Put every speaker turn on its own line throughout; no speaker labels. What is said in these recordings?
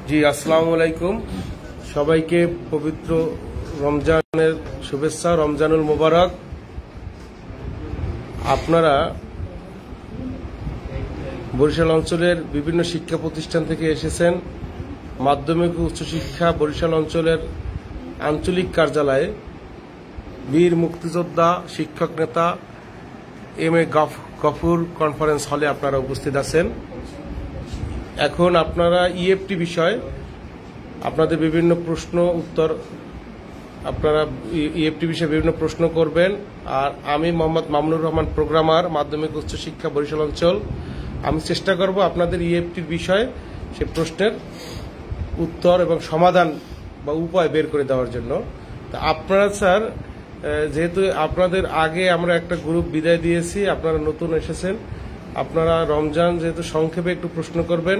জি, আসসালামু আলাইকুম। সবাইকে পবিত্র রমজানের শুভেচ্ছা, রমজানুল মোবারক। আপনারা বরিশাল অঞ্চলের বিভিন্ন শিক্ষা প্রতিষ্ঠান থেকে এসেছেন। মাধ্যমিক ও উচ্চশিক্ষা বরিশাল অঞ্চলের আঞ্চলিক কার্যালয়ে বীর মুক্তিযোদ্ধা শিক্ষক নেতা এম এ গফুর কনফারেন্স হলে আপনারা উপস্থিত আছেন। এখন আপনারা ইএফটি বিষয় আপনাদের বিভিন্ন প্রশ্ন উত্তর আপনারা ইএফটি বিষয়ে বিভিন্ন প্রশ্ন করবেন। আর আমি মোহাম্মদ মামুনুর রহমান, প্রোগ্রামার, মাধ্যমিক উচ্চশিক্ষা বরিশাল অঞ্চল। আমি চেষ্টা করব আপনাদের ইএফটির বিষয়ে সে প্রশ্নের উত্তর এবং সমাধান বা উপায় বের করে দেওয়ার জন্য। তা আপনারা স্যার, যেহেতু আপনাদের আগে আমরা একটা গ্রুপ বিদায় দিয়েছি, আপনারা নতুন এসেছেন, আপনারা রমজান যেহেতু সংক্ষেপে একটু প্রশ্ন করবেন।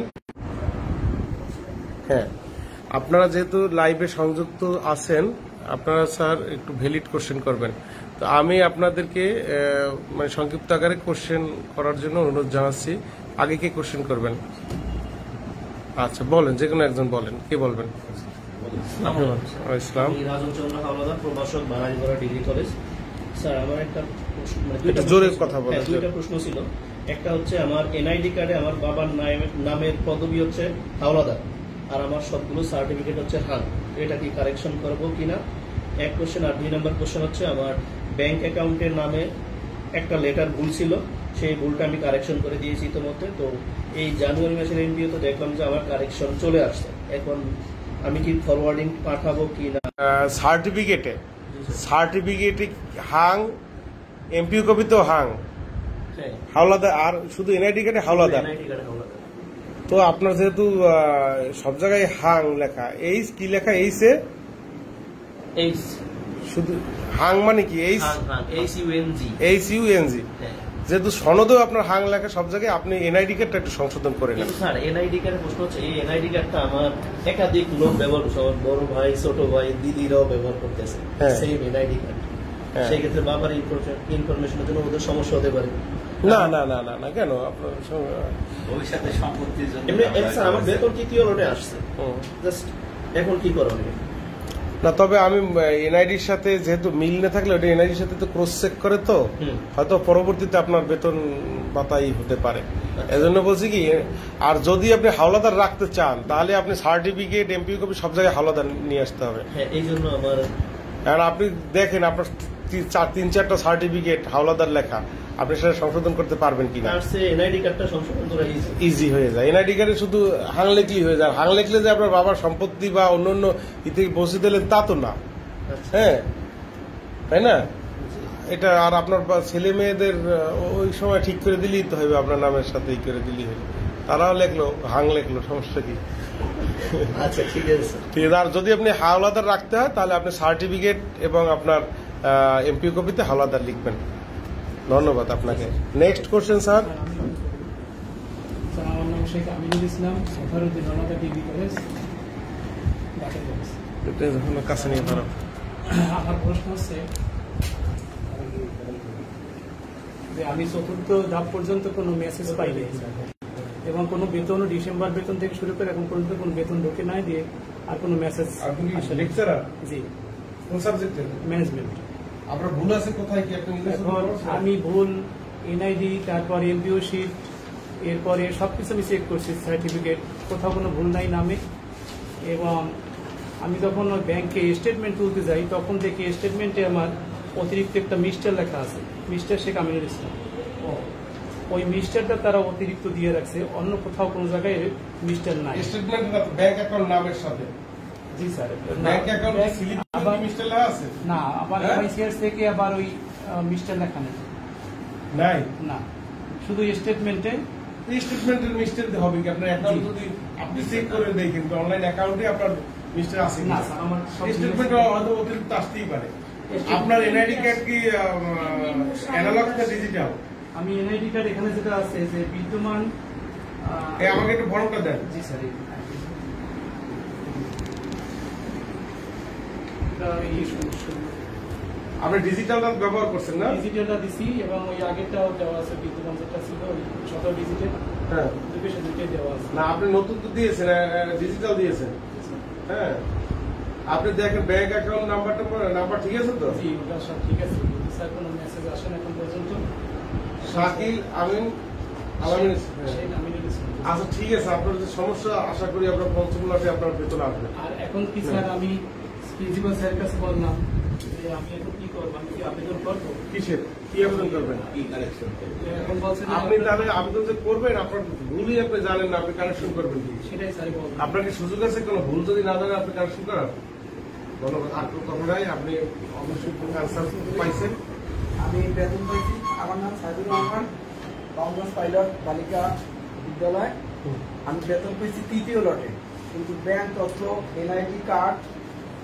হ্যাঁ, আপনারা যেহেতু লাইভে সংযুক্ত আছেন, আপনারা স্যার একটু ভ্যালিড কোশ্চেন করবেন। তো আমি আপনাদেরকে মানে সংক্ষিপ্ত আকারে কোশ্চেন করার জন্য অনুরোধ জানাচ্ছি। আগে কে কোশ্চেন করবেন? আচ্ছা, বলেন, যে কোনো একজন বলেন। কে বলবেন? ইসলাম।
প্রভাষক, বানারীপাড়া ডিগ্রি কলেজ। স্যার, আমার একটা
জোরে কথা বলেন।
দুইটা প্রশ্ন ছিল। একটা হচ্ছে, আমার এনআইডি কার্ডে আমার বাবার নামের পদবি হচ্ছে হাওলাদার, আর আমার সবগুলো সার্টিফিকেট হচ্ছে হান। এটা কি কারেকশন করবো কিনা, এক কোশ্চেন। আর 2 নম্বর কোশ্চেন হচ্ছে, আমার ব্যাংক অ্যাকাউন্টের নামে একটা লেটার ভুল ছিল, সেই ভুলটা আমি কারেকশন করে দিয়েছি ইতিমধ্যে। তো এই জানুয়ারি মাসের এমপিও তো দেখলাম যে আমার কারেকশন চলে আসছে। এখন আমি কি ফরওয়ার্ডিং পাঠাবো কিনা?
সার্টিফিকেটে হাং, এমপিও কপি তো হাং, হাওলাদার, আর শুধু এনআইডি কার্ডে হাওলাদার। তো আপনার যেহেতু সব জায়গায় হাং লেখা, এইচ কি লেখা? এইচে
এইচ,
শুধু হাং মানে কি? এইচ ইউএনজি। যেহেতু সনদেও আপনার হাং লেখা সব জায়গায়, আপনি এনআইডি কার্ডটা একটু সংশোধন করে নেন।
স্যার, এনআইডি কার্ডের প্রশ্ন হচ্ছে, এই এনআইডি কার্ডটা আমার একাধিক লোক ব্যবহার করছে, আমার বড় ভাই, ছোট ভাই, দিদিরাও ব্যবহার করতেছে সেম এনআইডি কার্ড। সেই ক্ষেত্রে বাবার ইনফরমেশনের জন্য ওদের সমস্যা হতে পারে।
না না না না না, কেন? আপনার
ভবিষ্যতে সম্পত্তির জন্য আমার বেতন তৃতীয় লোটে আসছে, জাস্ট এখন কি করা হবে
না। তবে আমি এনআইডির সাথে যেহেতু মিল না থাকলে, ওটা এনআইডির সাথে তো ক্রস চেক করে, তো হয়তো পরবর্তীতে আপনার বেতন বাতাই হতে পারে। এজন্য বলছি কি, আর যদি আপনি হাওলাদার রাখতে চান, তাহলে আপনি সার্টিফিকেট, এমপিও কপি সব জায়গায় হাওলাদার নিয়ে আসতে হবে।
এই জন্য আমার,
আর আপনি দেখেন আপনার 3-4টা সার্টিফিকেট হাওলাদার লেখা, আপনি সেটা সংশোধন করতে পারবেন কিনা?
এনআইডি কার্ডটা সংশোধন করা
ইজি হয়ে যায়। এনআইডি কার্ডে শুধু হাং লেখলেই হয়ে যায়। হাং লেখলে যে আপনার বাবার সম্পত্তি বা অন্য ইতে বসে দিলেন তা তো না। হ্যাঁ, তাই না? এটা আর আপনার ছেলে মেয়েদের ওই সময় ঠিক করে দিলেই তো হবে, আপনার নামের সাথে ই করে দিলেই হবে। তারাও লেখলো, হাং লেখলো, সমস্যা কি?
আচ্ছা, ঠিক আছে।
ঠিক আছে। আর যদি আপনি হাওলাদার রাখতে হয়, তাহলে আপনি সার্টিফিকেট এবং আপনার এমপিও কপিতে হাওলাদার লিখবেন। ধন্যবাদ আপনাকে। Next question sir.
আমার নাম শেখ আমিনুল ইসলাম, সফারউদ্দিন রহমান ডিগ্রি কলেজ।
কাছে নিয়ে ধরো।
আমার প্রশ্ন হচ্ছে যে, আমি 4র্থ ধাপ পর্যন্ত কোনো মেসেজ পাইনি এবং কোনো বেতন, ডিসেম্বর বেতন থেকে শুরু করে এখন পর্যন্ত কোনো বেতন ঢোকে নাই, দিয়ে আর কোনো মেসেজ। জি,
কোন সাবজেক্টে?
ম্যানেজমেন্ট।
আপনার ভুল আছে কোথায় কি আপনি?
আমি ভুল এনআইডি, তারপর এমপিও শিট, এরপরে সবকিছু আমি চেক করছি, সার্টিফিকেট, কোথাও কোনো ভুল নাই নামে। এবং আমি যখন ওই ব্যাংকে স্টেটমেন্ট তুলতে যাই, তখন দেখি স্টেটমেন্টে আমার অতিরিক্ত একটা মিস্টার লেখা আছে, মিস্টার শেখ আমিনুল ইসলাম। ওই মিস্টারটা তারা অতিরিক্ত দিয়ে রাখছে, অন্য কোথাও কোনো জায়গায় মিস্টার নাই।
স্টেটমেন্ট ব্যাংক অ্যাকাউন্ট নামের সাথে?
জি স্যার।
ব্যাংক অ্যাকাউন্টে স্লিপ মিস্টার লেখা আছে? না,
আবার আইসিআইএস থেকে আবার ওই মিস্টার লেখা নেই।
নাই
না, শুধু স্টেটমেন্টে।
স্টেটমেন্টের মিস্টার হবে কি? আপনার অ্যাকাউন্ট যদি আপনি চেক করে দেখেন, অনলাইন অ্যাকাউন্টে আপনার মিস্টার আছে
না স্যার, আমার
স্টেটমেন্ট হয়তো অতিরিক্ত আসতেই পারে। আপনার এনআইডি কার্ড কি অ্যানালগ না ডিজিটাল?
আমি এনআইডি কার্ড এখানে যেটা আছে যে বিদ্যমান,
আমাকে একটু ফর্মটা দেন।
জি স্যার।
আপনি ডিজিটালটা ব্যবহার করছেন না?
ডিজিটালটা দিছি এবং ওই আগেরটাও দেওয়া আছে, বিদ্যমান যেটা ছিল ওই 17 ডিজিটের,
হ্যাঁ।
দুই পেশে দুইটাই দেওয়া আছে।
না আপনি নতুন তো দিয়েছেন, ডিজিটাল দিয়েছেন। হ্যাঁ, আপনি দেখেন ব্যাংক অ্যাকাউন্ট নাম্বার ঠিক আছে তো?
জি, ওটা সব ঠিক আছে। স্যার কোনো মেসেজ আসেন এখন পর্যন্ত?
শাকিল আমিন আলামিন।
সেই নামে লিখেছি।
আচ্ছা ঠিক আছে, আপনার যে সমস্যা আশা করি আপনার পঞ্চমনাতে আপনার বেতন আসবে।
আর এখন কি স্যার, আমি প্রিন্সিপাল স্যারের কাছে বললাম যে আমি এখন কি করবো, আমি কি আবেদন করবো?
কিসের কি আবেদন করবেন?
এখন বলছেন যে
আপনি তাহলে আবেদন যে করবেন, আপনার ভুলই আপনি জানেন না, আপনি কারেকশন করবেন কি?
সেটাই স্যার বলবো।
আপনার কি সুযোগ আছে কোনো ভুল যদি না জানেন আপনি কারেকশন করার? ধন্যবাদ। আর কোনো কথা নাই, আপনি অবশ্যই আনসার পাইছেন।
আমি বেতন পাইছি। আমার নাম সাইদুর রহমান, কংগ্রেস পাইলট বালিকা বিদ্যালয়। আমি বেতন পেয়েছি 3য় লটে, কিন্তু ব্যাংক তথ্য, এনআইডি কার্ড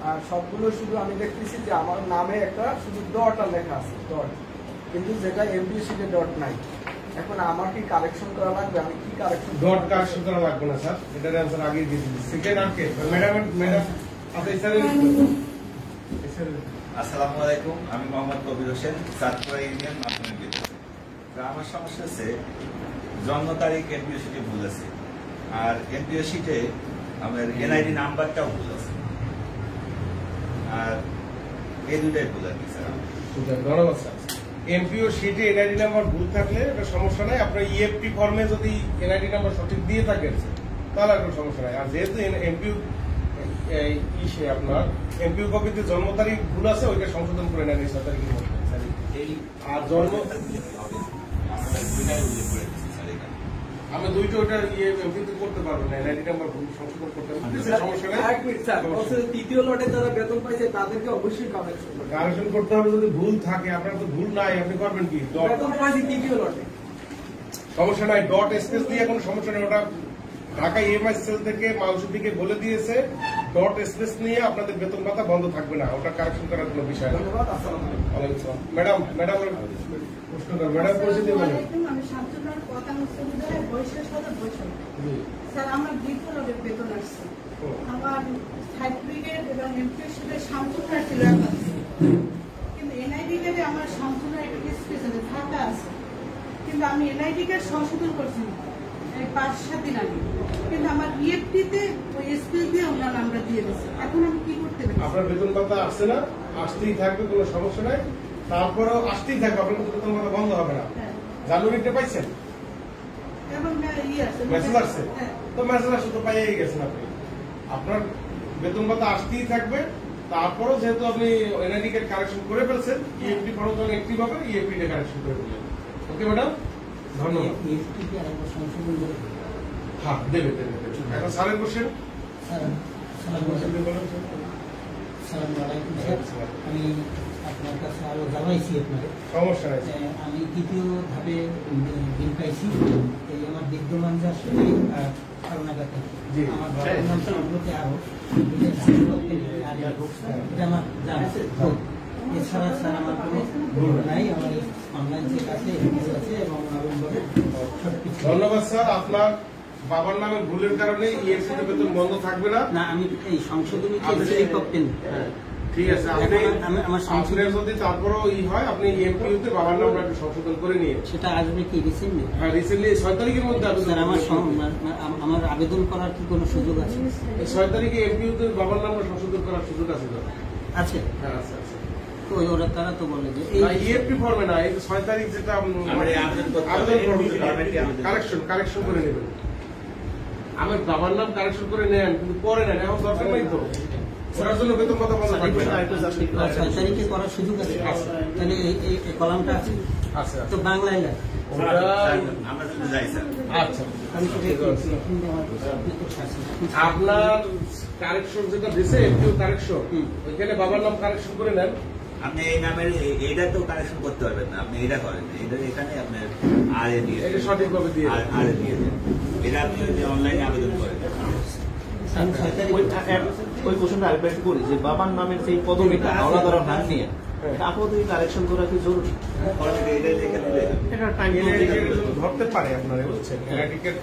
আর সবগুলো শুধু আমি দেখতেছি যে আমার নামে একটা শুধু ডট আর লেখা আছে, ডট, কিন্তু যেটা এমপিও শিটে ডট নাই। এখন আমার কি কারেকশন করা লাগবে? আমি কি কারেকশন?
ডট কারেকশন করা লাগবে না স্যার, এটার অ্যান্সার আগেই দিয়ে দিচ্ছি। সেকেন্ড আর কে? ম্যাডাম আচ্ছা স্যারের
আসসালামু আলাইকুম, আমি মোহাম্মদ কবির হোসেন, চাঁদপুরা ইউনিয়ন মাধ্যমিক বিদ্যালয়। আমার সমস্যা হচ্ছে জন্ম তারিখ এমপিও শিটে ভুল আছে, আর এমপিও শিটে আমার এনআইডি নাম্বারটাও ভুল আছে, আর এই দুটাই ভুল আর কি স্যার।
ধন্যবাদ স্যার। এমপিও শিটে এনআইডি নাম্বার ভুল থাকলে এটা সমস্যা নাই, আপনার ইএফটি ফর্মে যদি এনআইডি নাম্বার সঠিক দিয়ে থাকেন তাহলে আর কোনো সমস্যা নাই। আর যেহেতু এমপিও আপনার এমপিও কপিতে জন্ম তারিখ ভুল আছে, ওইটা সংশোধন করে নেন এই 6 তারিখের মধ্যে। আর জন্ম আমি দুইটা ওটা এমপিতে করতে পারবো না, এনআইডি নাম্বার ভুল সংশোধন করতে সমস্যা নেই।
1 মিনিট স্যার, বলছে 3য় লটে যারা বেতন পাইছে তাদেরকে অবশ্যই কারেকশন করতে হবে।
কারেকশন করতে হবে, যদি ভুল থাকে, আপনার তো ভুল নাই, আপনি করবেন কি?
বেতন পাইছি 3য় লটে,
সমস্যা নাই, ডট স্পেস দিয়ে কোনো সমস্যা নেই। ওটা ঢাকা ইএমআই সেল থেকে মানুষের দিকে বলে দিয়েছে, ডট স্পেস নিয়ে আপনাদের বেতন ভাতা বন্ধ থাকবে না, ওটা কারেকশন করার কোনো বিষয় না।
ধন্যবাদ। আসসালামু আলাইকুম।
ওয়ালাইকুম আসসালাম। ম্যাডাম প্রশ্ন করেন। ম্যাডাম পরিচিত বলেন।
আমি শামসুন্নাহার কথা বিশ্ববিদ্যালয়ের বৈশাখ সদর বৈশাখ। স্যার, আমার 2য় লটের বেতন আসছে। আমার সার্টিফিকেট এবং এমপিওশিপের শামসুন্নাহার ছিল একাধিক, কিন্তু এনআইডি কার্ডে আমার শামসুন্নাহার একটা স্পেস আছে, ঢাকা আছে, কিন্তু আমি এনআইডি কার্ড সংশোধন করছি না 5-7 দিন আগে, কিন্তু আমার ইএফটিতে ওই স্পেস দিয়ে ওনার নামটা দিয়ে দিচ্ছে। এখন আমি কি করতে পারি?
আপনার বেতন ভাতা আসছে না, আসতেই থাকবে, কোনো সমস্যা নাই। তারপরেও আসতেই থাকবে, আপনার কিন্তু বেতন ভাতা বন্ধ হবে না।
হ্যাঁ।
জানুয়ারিতে পাইছেন?
এবং আছে
মেসেজ আসছে?
হ্যাঁ।
তো মেসেজ আসছে তো পাইয়েই গেছেন আপনি। আপনার বেতন ভাতা আসতেই থাকবে। তারপরেও যেহেতু আপনি এনআইডি কার্ড কারেকশন করে ফেলছেন, ইএফটি ফর্ম যখন অ্যাক্টিভ হবে, ইএফটি তে কারেকশন করে ফেলবেন। ওকে ম্যাডাম, ধন্যবাদ। হ্যাঁ, দেবে। এখন স্যারের কোশ্চেন।
আমি আপনার কাছে আরো জানাইছি আপনাদের
সমস্যা নাই।
আমি 2য় ধাপে বিল পাইছি। এই আমার বিদ্যমান যে আসলে কারণাঘাতে আমার বাবার নাম সম্পর্কে আরো এটা আমার জানা আছে। এছাড়া স্যার আমার কোনো ভুল নাই, আমার অনলাইন চেক আছে এবং নভেম্বরের সবকিছু।
ধন্যবাদ স্যার। আপনার বাবার নামের ভুলের কারণে ইএফসি বেতন বন্ধ থাকবে না।
না, আমি এই সংশোধনী করতেন।
ঠিক আছে,
আমার
আপনার যদি তারপরেও হয়, আপনি ইএমপিউতে বাবার নামটা একটু সংশোধন করে নিয়ে
সেটা আসবে কি রিসেন্টলি?
হ্যাঁ, রিসেন্টলি 6 তারিখের মধ্যে
স্যার আমার আবেদন করার কি কোনো সুযোগ আছে?
6 তারিখে এমপিউতে বাবার নামটা সংশোধন করার সুযোগ আছে তো?
আছে।
হ্যাঁ, আছে।
তো ওরা তারা তো বলে যে
ইএফটি ফর্মে না, এই 6 তারিখ যেটা কারেকশন করে নেবেন। আমার বাবার নাম কারেকশন করে নেন, কিন্তু পরে নেন, এখন দরকার নাই তো। ওটার জন্য বেতন কথা বলা থাকবে না।
6 তারিখে করার সুযোগ আছে, তাহলে এই কলামটা আছে
আচ্ছা,
তো বাংলায় না।
আমরা যদি যাই স্যার।
আচ্ছা,
আমি তো দেখছি
আপনার কারেকশন যেটা দিছে, এমপিও কারেকশন, ওইখানে বাবার নাম কারেকশন করে নেন।
আপনি এই নামের এইটা তো কানেকশন করতে পারবেন না, আপনি এটা করেন, এটা এখানে আপনার আরে দিয়ে
এটা সঠিকভাবে দিয়ে দেন।
আরে দিয়ে দেন, এটা আপনি যদি অনলাইনে আবেদন করেন।
আমি 6 তারিখে
ওই কোশ্চেনটা আরেকবার একটু করি যে বাবার নামের সেই পদবিটা আলাদা ভাগ নিয়ে আপাতত কারেকশন করা কি জরুরি?
এটা লিখে দিলে
এটা টাইম
ধরতে পারে আপনারা, বুঝছেন? এরাডিকেট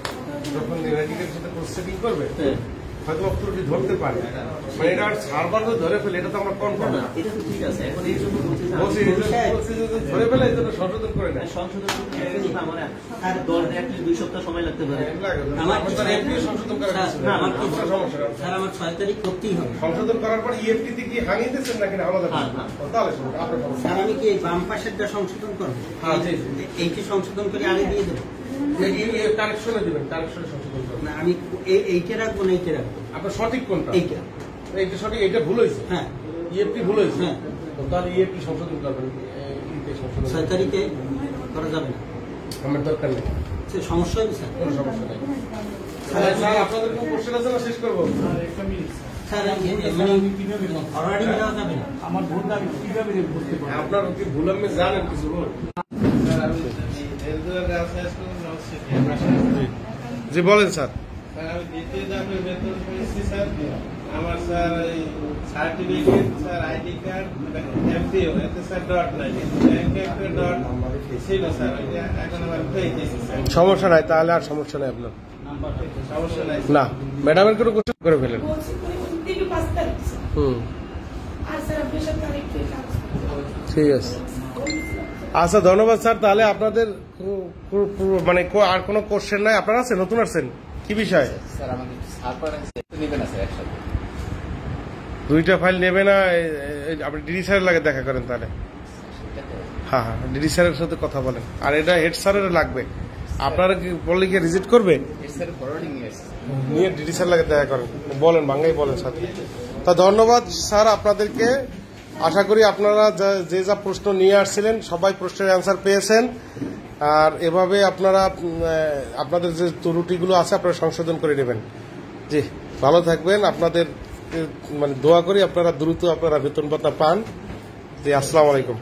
যখন এরাডিকেট সাথে প্রসেসিং করবে, হয়তো ত্রুটি ধরতে পারে, মানে এটা সার্ভার ধরে ফেলে, এটা তো আমরা কনফার্ম না।
এটা তো ঠিক আছে, এখন এই জন্য বলছি যে
বলছি ধরে ফেলে এই জন্য সংশোধন করে নেয়।
সংশোধন করতে আমার আর 2 সপ্তাহ সময় লাগতে পারে।
আমার কি
সংশোধন করার
স্যার,
কিছু
না,
নেই।
আমার কি
আপনার সমস্যা না।
স্যার আমার 6 তারিখ করতেই হবে।
সংশোধন করার পর ইএফটি তে কি হাঙিয়ে দিচ্ছেন নাকি আমাদের?
হ্যাঁ, হ্যাঁ।
তাহলে শুনুন, আপনার সমস্যা।
স্যার আমি কি এই বাম পাশেরটা সংশোধন করবো?
হ্যাঁ, জি, জি।
এইটি সংশোধন করে আগে দিয়ে দেবো?
কারেকশনে দিবেন, কারেকশনে সংশোধন করবেন।
না আমি এইটা রাখবো না এইটা রাখবো?
আপনার সঠিক কোনটা?
এইটা।
এইটা সঠিক, এইটা ভুল হয়েছে।
হ্যাঁ,
ইএফটি ভুল হয়েছে।
হ্যাঁ।
তো তাহলে ইএফটি সংশোধন করবেন। ইতে সংশোধন
6 তারিখে করা যাবে না?
আমার দরকার নেই,
সে সমস্যা হবে স্যার?
কোনো সমস্যা নেই। স্যার আপনাদের কোনো কোশ্চেন আছে না? শেষ করবো।
আর একটা মিনিট
স্যার
স্যার, আমি কিভাবে
অর্ডারিং দেওয়া যাবে না?
আমার ভুলটা আমি কিভাবে বুঝতে পারবো?
আপনার কি ভুল আপনি জানেন কিছু ভুল? জি বলেন স্যার।
আমি দ্বিতীয় ধাপে বেতন পেয়েছি স্যার। আমার স্যার এই certificate, sir ID card, MPO, এতে স্যার ডট নাই, ব্যাংকে একটা ডট ছিল স্যার, ওইটা এখন আমার পেয়ে গেছি স্যার।
সমস্যা নাই, তাহলে আর সমস্যা নাই আপনার।
সমস্যা নাই
না, ম্যাডামের কোনো কোশ্চেন করে ফেলেন।
বলছি 5 তারিখ স্যার।
হুম,
আর স্যার আপনি 7 তারিখে কাজ
ঠিক আছে। আচ্ছা, ধন্যবাদ স্যার। তাহলে আপনাদের মানে আর কোনো কোশ্চেন নাই? আপনারা আছেন, নতুন আসছেন, কি বিষয়?
স্যার আমাদের সার্ভার নেবে না স্যার একসাথে।
দুইটা ফাইল নেবে না? আপনি ডিডি স্যারের লাগে দেখা করেন তাহলে। হ্যাঁ হ্যাঁ, ডিডি স্যারের সাথে কথা বলেন। আর এটা হেড স্যারের লাগবে। আপনারা কি বললে কি রিজিট করবে?
স্যার ফরওয়ার্ডিং নিয়ে আসছে।
নিয়ে ডিডি স্যার লাগে দেখা করেন, বলেন, বাংলায় বলেন স্যার। তা ধন্যবাদ স্যার আপনাদেরকে। আশা করি আপনারা যে যা প্রশ্ন নিয়ে আসছিলেন সবাই প্রশ্নের অ্যান্সার পেয়েছেন। আর এভাবে আপনারা আপনাদের যে ত্রুটিগুলো আছে আপনারা সংশোধন করে নেবেন। জি, ভালো থাকবেন। আপনাদের মানে দোয়া করি আপনারা দ্রুত আপনারা বেতন ভাতা পান। জি, আসসালামু আলাইকুম।